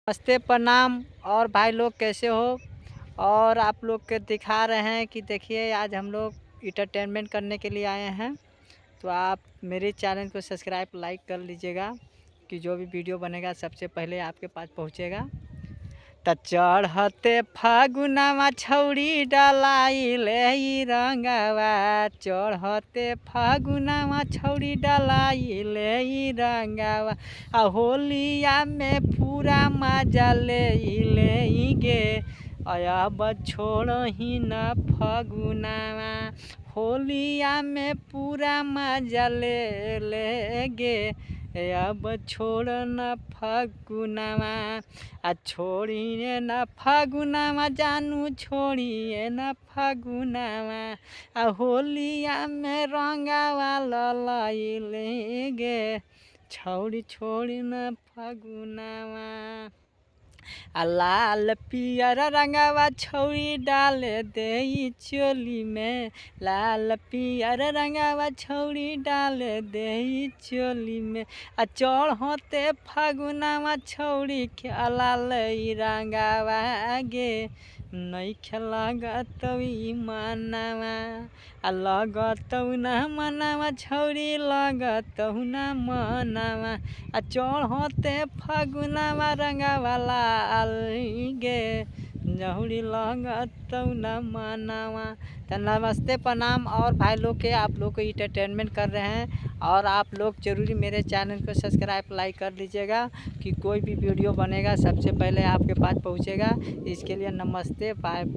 नमस्ते, प्रणाम। और भाई लोग कैसे हो? और आप लोग के दिखा रहे हैं कि देखिए आज हम लोग इंटरटेनमेंट करने के लिए आए हैं। तो आप मेरे चैनल को सब्सक्राइब लाइक कर लीजिएगा कि जो भी वीडियो बनेगा सबसे पहले आपके पास पहुंचेगा। त चढ़ते फागुनवा छौरी डालाइले रंगवा, चढ़ते फागुनवा छौरी डालाइले रंगवा, आ होलिया में पूरा मजा ले गे, अब छोड़ही न फागुनवा, होलिया में पूरा मजा ले गे, अब छोड़ न फागुनवा, आ छोड़िए न फागुनवा जानू, छोड़िए न फागुनवा, आ होलिया में रंगवा ललैले गे, छौड़ी छोड़ी न फागुनवा, आ लाल पियर रंगवा छौरी डाल दे चोली में, लाल पियर रंगवा छौरी डाल दे चोली में, आ चढ़ते फागुनवा छौरी खेला लई रंगवा गे, नहीं लगत मनवा, आ लगत न मनवा छौरी लगत न मनवा, आ चढ़ते फागुनवा रंगवा लाल गे, जहुरी लगत न मनवा। तो नमस्ते, प्रणाम। और भाई लोग के आप लोग को इंटरटेनमेंट कर रहे हैं, और आप लोग ज़रूरी मेरे चैनल को सब्सक्राइब लाइक कर लीजिएगा कि कोई भी वीडियो बनेगा सबसे पहले आपके पास पहुंचेगा। इसके लिए नमस्ते, बाय बाय।